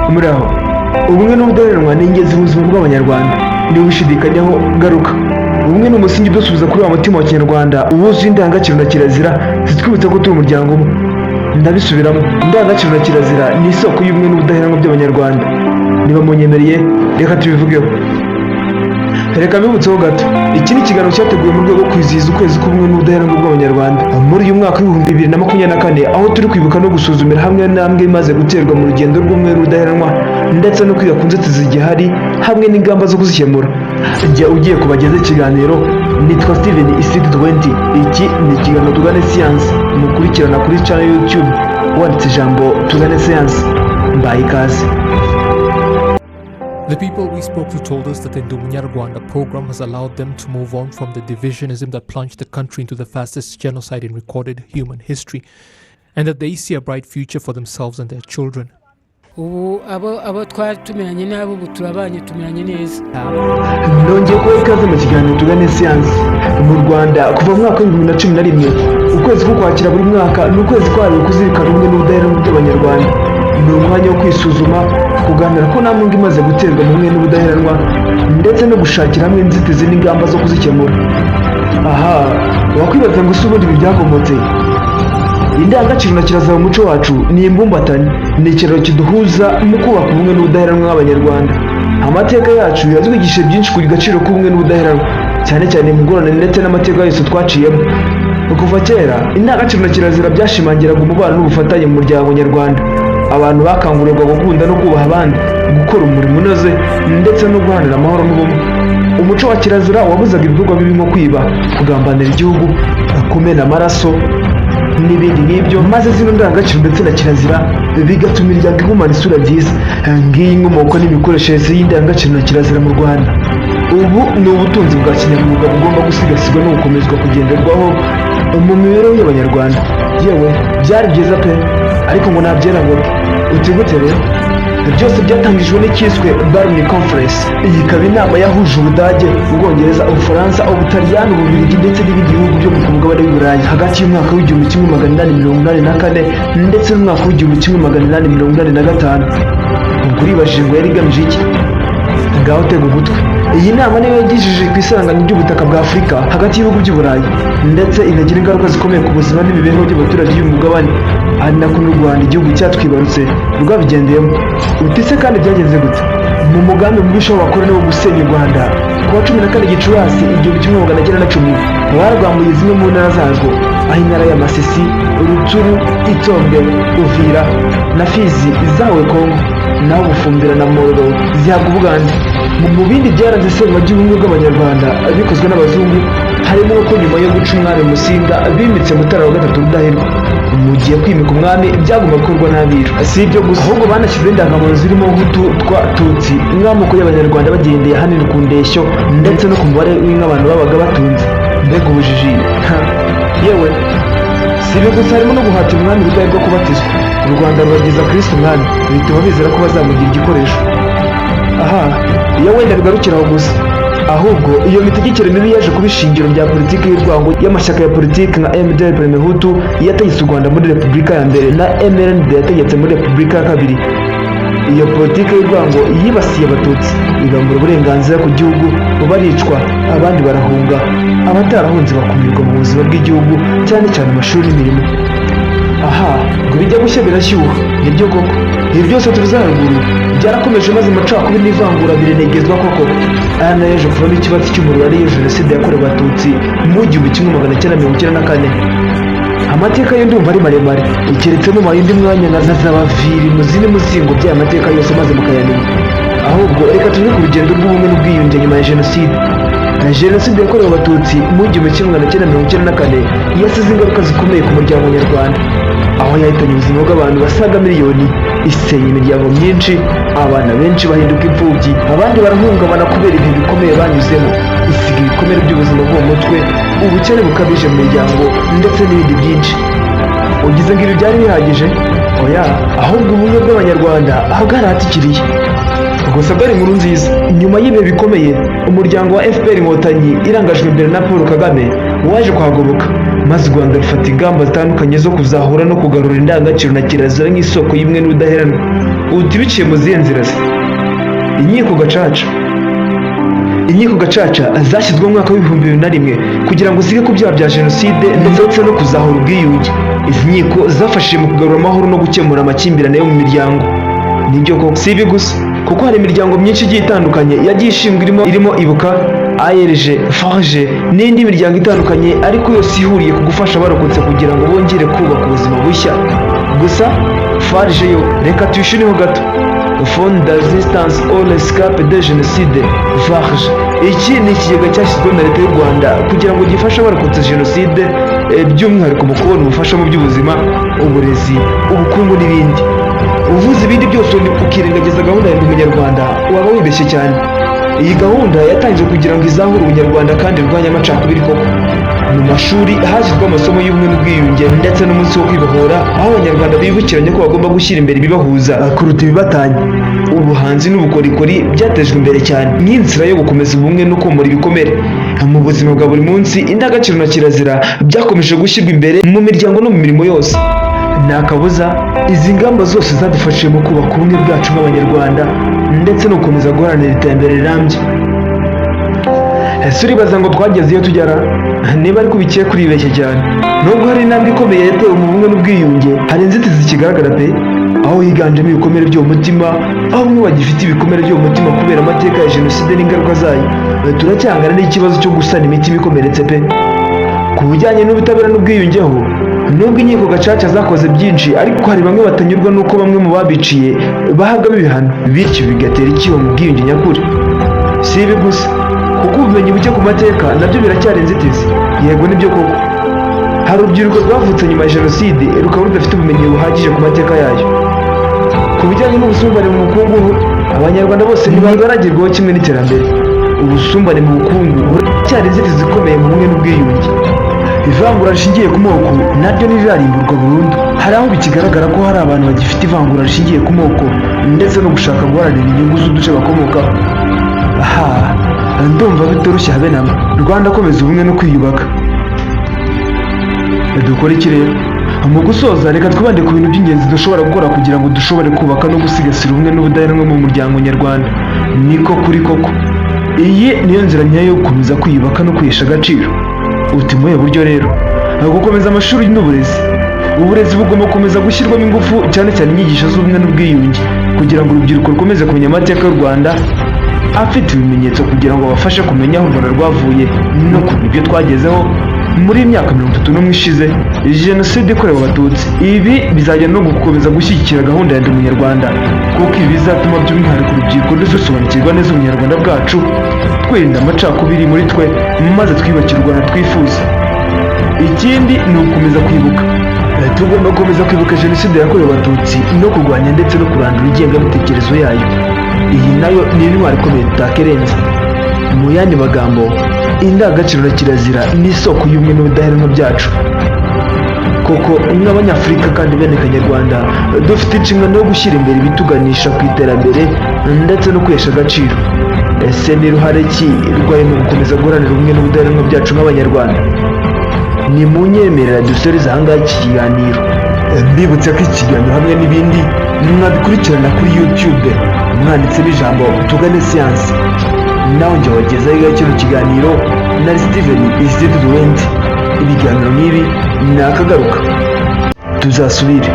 muraho. Ubumwe n'ubudaheranwa ni ingenzi mu buzima bw'abanyarwanda. Niba ushidikanyaho garuka. Ubumwe ni umusingi udusubiza kuri wa mutima wa Kinyarwanda wuzuye indangagaciro na kirazira zitwibutsa ko turi umuryango umwe. Ndabisubiramo, indangagaciro na kirazira ni isoko y'ubumwe n'ubudaheranwa by'abanyarwanda. Niba munyemereye reka tubivugeho. Reka mbibutseho gato, iki ni ikiganiro cyateguwe mu rwego rwo kwizihiza ukwezi k'ubumwe n'ubudaheranwa bw'abanyarwanda muri uyu mwaka w'ibihumbi 2024, aho turi kwibuka no gusuzumira hamwe intambwe imaze guterwa mu rugendo rw'ubumwe n'ubudaheranwa ndetse no kwiga ku nzitizi zigihari hamwe n'ingamba zo kuzikemura. Jya ugiye kubageza ikiganiro, nitwa Steven Isidi 20. Iki ni ikiganiro Tugane Siyansi mukurikirana kuri channel YouTube wanditse ijambo Tugane Siyansi. Mbaye ikaze. The people we spoke to told us that the Ndi Umunyarwanda program has allowed them to move on from the divisionism that plunged the country into the fastest genocide in recorded human history, and that they see a bright future for themselves and their children. Ubu abo twari tumeranye nabo ubu turabanye tumeranye neza. Nongeye kuba ikaze mu kiganiro Tugane Siyansi. Mu Rwanda kuva mu mwaka wa 2011, ukwezi k'Ukwakira buri mwaka ni ukwezi kwahariwe kuzirikana ubumwe n'ubudaheranwa by'abanyarwanda. Ni umwanya wo kwisuzuma, kuganira ko nta ntambwe imaze guterwa mu bumwe n'ubudaheranwa ndetse no gushakira hamwe inzitizi n'ingamba zo kuzikemura. Aha, wakwibaza ngo se ubundi ibi byakomotse? Indangagaciro na kirazira mu muco wacu ni imbumbatanye, ni ikiraro kiduhuza mu kubaka ubumwe n'ubudaheranwa bw'abanyarwanda. Amateka yacu yatwigishije byinshi ku gaciro k'ubumwe n'ubudaheranwa, cyane cyane mu ngorane ndetse n'amateka yose twaciyemo. Kuva kera, indangagaciro na kirazira byashimangiraga umubano n'ubufatanye mu muryango nyarwanda. Abantu bakangurirwa gukunda no kubaha abandi, gukora umurimo unoze ndetse no guharanira amahoro n'ubumwe. Umuco wa kirazira wabuzaga ibikorwa bibi nko kwiba, kugambanira igihugu, kumena amaraso n'ibindi nk'ibyo, maze zino ndangagaciro ndetse na kirazira bigatuma imiryango igumana isura nziza. Ngiyi inkomoko n'imikoreshereze y'indangagaciro na kirazira mu Rwanda. Ubu ni ubutunzi bwa kinyamwuga bugomba gusigasirwa no gukomezwa kugenderwaho mu mibereho y'abanyarwanda. Yewe byari byiza pe, ariko ngo nabyera ngo utigute rero. Byose byatangijwe n'icyiswe Barni Conference. Iyi ikaba inama yahuje Ubudage, Ubwongereza, Ubufaransa, Ubutaliyani, Ububiligi ndetse n'ibindi bihugu byo ku mugabane w'Uburayi hagati y'umwaka w'1884 ndetse n'umwaka w'1885. Ubwo uribajije ngo yari igamije iki? Ngaho tega umutwe. Iyi nama niyo yagejeje ku isanganya ry'ubutaka bwa Afurika hagati y'ibihugu by'Uburayi ndetse inagira ingaruka zikomeye ku buzima n'imibereho by'abaturage y'umugabane. Ari nako n'u Rwanda, igihugu cyatwibarutse, rwabigendeyemo. Utise kandi byagenze gute? Mu mugambi mubisha w'abakoloni wo gusenya u Rwanda, ku wa 14 Gicurasi 1910 barwambuye zimwe mu ntara zarwo, aho intara ya Masisi, Rutshuru, Itombwe, Uvira na Fizi zahawe Kongo, naho Bufumbira na Moro zihabwa Ubugande. Mu bindi byaranze isenywa ry'ubumwe bw'abanyarwanda bikozwe n'abazungu, harimo ko nyuma yo guca umwami Musinga bimitse Mutara wa gatatu Rudahigwa. Mu gihe kwimika umwami byagomba gukorwa n'abiru. Si ibyo gusa, ahubwo banashyizeho indangamuntu zirimo Hutu, Twa, Tutsi nk'amoko y'abanyarwanda bagendeye ahanini ku ndeshyo ndetse no ku mubare w'inkabantu babaga batunze. Mbega ubujiji! Yewe si ibyo gusa, harimo no guhatira umwami Rudahigwa kubatizwa. U Rwanda ruragiza Kristo umwami, bituma bizera ko bazamugira igikoresho. Aha, iyo wenda bigarukiraho gusa, ahubwo iyo mitegekere mibi yaje kuba ishingiro rya politiki y'urwango y'amashyaka ya politiki nka MDR Prime Hutu yategetse u Rwanda muri Repubulika ya mbere na MRND yategetse muri Repubulika ya kabiri. Iyo politiki y'urwango yibasiye Abatutsi, igambura uburenganzira ku gihugu, baricwa, abandi barahunga, abatarahunze bakumirwa mu buzima bw'igihugu, cyane cyane amashuri n'imirimo. Aha, ngo bijya gushya birashyuha, nibyo koko. Ibi byose tuvuze haruguru byarakomeje, maze amacakubiri n'ivangura birenegezwa koko. Aya nayo yaje kuvamo ikibazo cy'umuriro ariyo Jenoside yakorewe Abatutsi mu 1994. Amateka yo ndumva ari maremare, keretse no mu yindi mwanya nazabaviri mu zindi muzingo by'aya mateka yose maze mukayamenya. Ahubwo reka tuve ku rugendo rw'ubumwe n'ubwiyunge nyuma ya Jenoside. Jenoside yakorewe Abatutsi mu 1994 yasize ingaruka zikomeye ku muryango nyarwanda, aho yahitanye ubuzima bw'abantu basaga miliyoni, isenya imiryango myinshi, abana benshi bahinduka imfubyi, abandi barahungabana kubera ibihe bikomeye banyuzemo, isiga ibikomere by'ubuzima bwo mu mutwe, ubukene bukabije mu miryango ndetse n'ibindi byinshi. Ugize ngo ibi byari bihagije? Oya, ahubwo ubumwe bw'abanyarwanda aho bwarahatikiriye. Gusa bwari inkuru nziza. Nyuma y'ibihe bikomeye, umuryango wa FPR Inkotanyi irangajwe imbere na Paul Kagame waje kuhagoboka, maze u Rwanda rufata ingamba zitandukanye zo kuzahura no kugarura indangagaciro na kirazira nk'isoko y'imwe n'ubudaheranwa. uti biciye mu zihe nzira se? Inkiko gacaca zashyizweho mu mwaka w'ibihumbi 2001 kugira ngo zige ku byaha bya jenoside ndetse no kuzahura ubwiyunge. Izi nkiko zafashije mu kugarura amahoro no gukemura amakimbirane yo mu miryango. Nibyo koko si ibi gusa, kuko hari imiryango myinshi igiye itandukanye yagiye ishingwa irimo Ibuka, ARG, FARG n'indi miryango itandukanye, ariko yose ihuriye ku gufasha abarokotse kugira ngo bongere kubaka ubuzima bushya. Gusa FARG yo reka tuyishireho gato, Fond d'Assistance au Rescapé de Génocide FARG. Iki ni ikigega cyashyizweho na leta y'u Rwanda kugira ngo gifashe abarokotse jenoside, by'umwihariko mu kubona ubufasha mu by'ubuzima, uburezi, ubukungu n'ibindi. Uvuze ibindi byose ukirengagiza gahunda ya Ndi Umunyarwanda waba wibeshye cyane. Iyi gahunda yatangije kugira ngo izahure ubunyarwanda kandi irwanye amacakubiri koko. Mu mashuri hashyizweho amasomo y'ubumwe n'ubwiyunge ndetse n'umunsi wo kwibohora, aho abanyarwanda bibukiranye ko bagomba gushyira imbere ibibahuza kuruta ibibatanya. Ubuhanzi n'ubukorikori byatejwe imbere cyane nk'inzira yo gukomeza ubumwe no komora ibikomere. Mu buzima bwa buri munsi, indangagaciro na kirazira byakomeje gushyirwa imbere mu miryango no mu mirimo yose. Nta kabuza izi ngamba zose zadufashije mu kubaka ubumwe bwacu nk'abanyarwanda ndetse no gukomeza guharanira iterambere rirambye. Ese uribaza ngo twageze iyo tugera? Niba ariko bikiye kuribeshya cyane. Nubwo hari intambwe ikomeye yatewe mu bumwe n'ubwiyunge, hari inzitizi zikigaragara pe, aho higanjemo ibikomere byo mu mutima, aho bamwe bagifite ibikomere byo mu mutima kubera amateka ya jenoside n'ingaruka zayo. Turacyangana n'ikibazo cyo gusana imitima ikomeretse pe. Ku bijyanye n'ubutabera n'ubwiyungeho, nubwo inkiko gacaca zakoze byinshi, ariko hari bamwe batanyurwa n'uko bamwe mu babiciye bahabwamo ibihano, bityo bigatera icyuho mu bwiyunge nyakuri. Si ibi gusa, kuko ubumenyi buke ku mateka nabyo biracyari inzitizi. Yego nibyo koko, hari urubyiruko rwavutse nyuma ya jenoside rukaba rudafite ubumenyi buhagije ku mateka yayo. Ku bijyanye n'ubusumbane mu bukungu, abanyarwanda bose ntibagaragerwaho kimwe n'iterambere. Ubusumbane mu bukungu buracyari inzitizi zikomeye mu bumwe n'ubwiyunge. Ivangura rishingiye ku moko naryo ntiririmburwa burundu. Hari aho bikigaragara ko hari abantu bagifite ivangura rishingiye ku moko ndetse no gushaka guharanira inyungu z'uduce bakomokaho. Aha ndumva bitoroshye habe namba. Rwanda komeza ubumwe no kwiyubaka. Dukora iki rero? Mu gusoza, reka twibande ku bintu by'ingenzi dushobora gukora kugira ngo dushobore kubaka no gusigasira ubumwe n'ubudaheranwa mu muryango nyarwanda. Niko kuri koko, iyi niyo nzira nyayo yo gukomeza kwiyubaka no kwihesha agaciro. Uti muhe buryo rero? Gukomeza amashuri n'uburezi. Uburezi bugomba gukomeza gushyirwamo ingufu, cyane cyane inyigisho z'ubumwe n'ubwiyunge, kugira ngo urubyiruko rukomeze kumenya amateka y'u Rwanda afite ibimenyetso, kugira ngo bafashe kumenya aho u Rwanda rwavuye no ku ibyo twagezeho muri imyaka 31 ishize jenoside ikorewe abatutsi. Ibi bizajya no gukomeza gushyigikira gahunda ya Ndi Umunyarwanda, kuko ibi bizatuma by'umwihariko urubyiruko dusobanukirwa neza ubunyarwanda bwacu, twirinda amacakubiri muri twe, maze twiyubakira u Rwanda twifuza. Ikindi ni ugukomeza kwibuka. Tugomba gukomeza kwibuka jenoside yakorewe abatutsi no kurwanya ndetse no kurandura ingengabitekerezo yayo. Iyi nayo ni intwari ikomeye tutakerenza. Mu yandi magambo, indangagaciro na kirazira ni isoko y'ubumwe n'ubudaheranwa byacu. Koko nk'abanyafurika kandi bene kanyarwanda, dufite inshingano yo gushyira imbere ibituganisha ku iterambere ndetse no kwihesha agaciro. Ese ni ruhare ki rwayo mu gukomeza guharanira ubumwe n'ubudaheranwa byacu nk'abanyarwanda? Ni mu nyemerera dusoreza ahangaha iki kiganiro. Mbibutsa ko iki kiganiro hamwe n'ibindi mwabikurikirana kuri YouTube mwanditsemo ijambo tugane siyansi. Nawe njye wagezaho kino kiganiro na Steven Izidduwende. Ibiganiro nk'ibi ni akagaruka, tuzasubire.